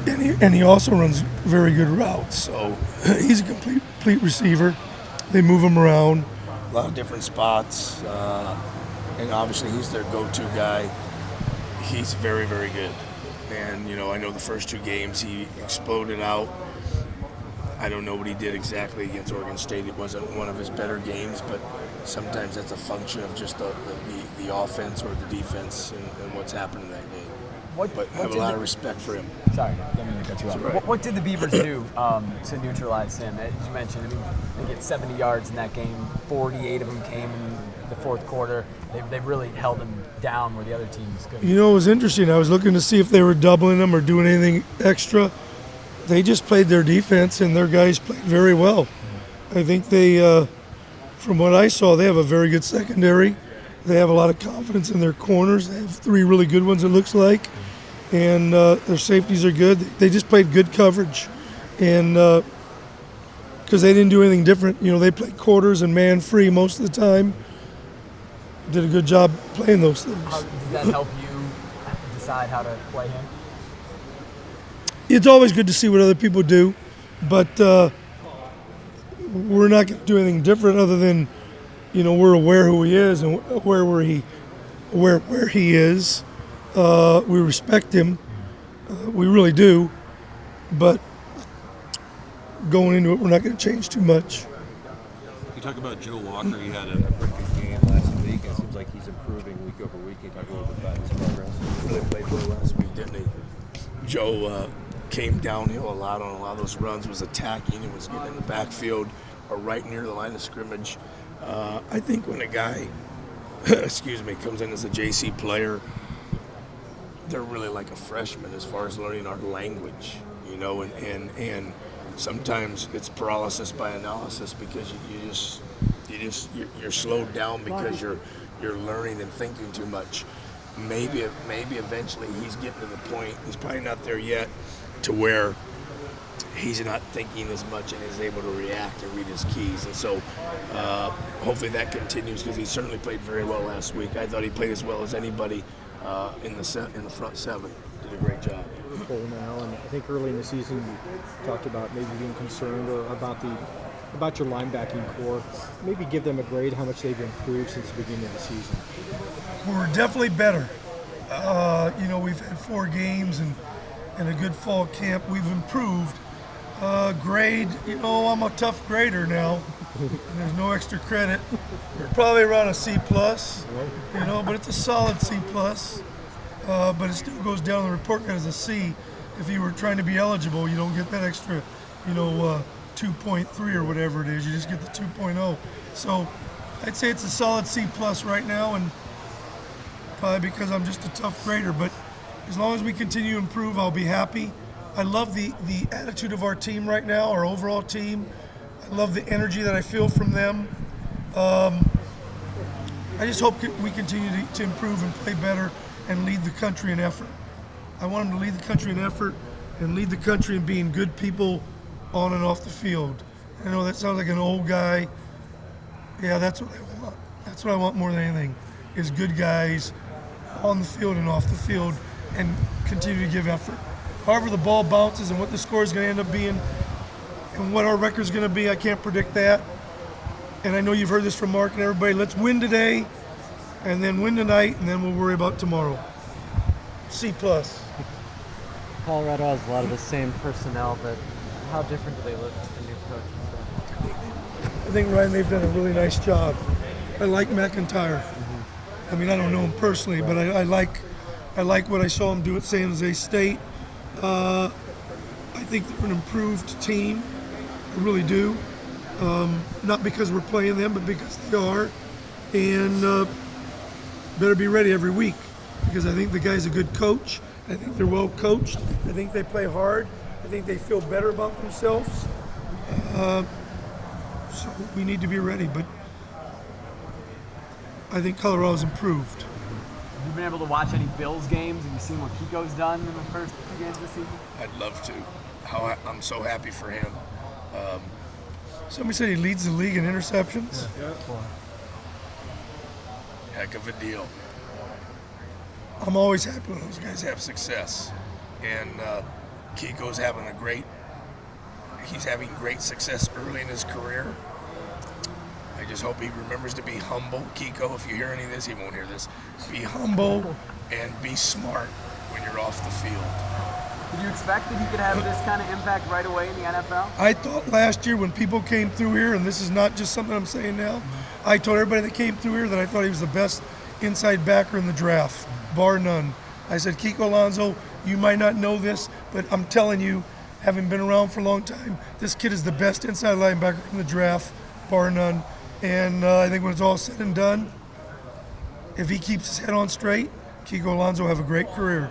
and he also runs very good routes. So he's a complete receiver. They move him around a lot of different spots, and obviously he's their go-to guy. He's very, very good. And, I know the first 2 games he exploded out. I don't know what he did exactly against Oregon State. It wasn't one of his better games, but sometimes that's a function of just the offense or the defense and what's happened in that game. But I have a lot of respect for him. Sorry, I didn't mean to cut you off. Right. What did the Beavers do to neutralize him? As you mentioned, they get 70 yards in that game. 48 of them came in the fourth quarter. They really held him down where the other teams couldn't. It was interesting. I was looking to see if they were doubling him or doing anything extra. They just played their defense, and their guys played very well. I think they, from what I saw, they have a very good secondary. They have a lot of confidence in their corners. They have 3 really good ones, it looks like. And their safeties are good. They just played good coverage. And because they didn't do anything different. They played quarters and man-free most of the time. Did a good job playing those things. Does that help you decide how to play him? It's always good to see what other people do, but we're not going to do anything different other than, we're aware who he is and where he is. We respect him. We really do. But going into it, we're not going to change too much. You talk about Joe Walker. He had a pretty good game last week. It seems like he's improving week over week. Can you talk a little bit about his progress? Really played well last week, didn't he? Joe came downhill a lot on a lot of those runs, was attacking, and was getting in the backfield or right near the line of scrimmage. I think when a guy, comes in as a JC player, they're really like a freshman as far as learning our language, and sometimes it's paralysis by analysis because you're slowed down because you're learning and thinking too much. Maybe eventually he's getting to the point, he's probably not there yet, to where he's not thinking as much and is able to react and read his keys. And so hopefully that continues because he certainly played very well last week. I thought he played as well as anybody in the front 7. Did a great job. Now, and I think early in the season you talked about maybe being concerned or about your linebacking core. Maybe give them a grade how much they've improved since the beginning of the season. We're definitely better. We've had 4 games and a good fall camp. We've improved. Grade, I'm a tough grader now. And there's no extra credit. We're probably around a C+, but it's a solid C+. But it still goes down the report card as a C. If you were trying to be eligible, you don't get that extra, 2.3 or whatever it is. You just get the 2.0. So I'd say it's a solid C+ right now, and probably because I'm just a tough grader. But as long as we continue to improve, I'll be happy. I love the attitude of our team right now, our overall team. I love the energy that I feel from them. I just hope we continue to improve and play better and lead the country in effort. I want them to lead the country in effort and lead the country in being good people on and off the field. I know that sounds like an old guy. Yeah, that's what I want. That's what I want more than anything, is good guys on the field and off the field and continue to give effort. However the ball bounces and what the score is going to end up being and what our record is going to be, I can't predict that. And I know you've heard this from Mark and everybody. Let's win today and then win tonight, and then we'll worry about tomorrow. C+. Colorado has a lot of the same personnel, but how different do they look with the new coach? I think, Ryan, they've done a really nice job. I like McIntyre. I mean, I don't know him personally, but I like what I saw him do at San Jose State. I think they're an improved team. I really do. Not because we're playing them, but because they are. And better be ready every week, because I think the guy's a good coach. I think they're well coached. I think they play hard. I think they feel better about themselves. So we need to be ready, but I think Colorado's improved. Have you been able to watch any Bills games? Have you seen what Kiko's done in the first few games this season? I'd love to. I'm so happy for him. Somebody said he leads the league in interceptions. Yeah. Heck of a deal. I'm always happy when those guys have success. And Kiko's he's having great success early in his career. I just hope he remembers to be humble. Kiko, if you hear any of this, he won't hear this. Be humble and be smart when you're off the field. Did you expect that he could have this kind of impact right away in the NFL? I thought last year when people came through here, and this is not just something I'm saying now, I told everybody that came through here that I thought he was the best inside backer in the draft, bar none. I said, Kiko Alonso, you might not know this, but I'm telling you, having been around for a long time, this kid is the best inside linebacker in the draft, bar none. And I think when it's all said and done, if he keeps his head on straight, Kiko Alonso will have a great career.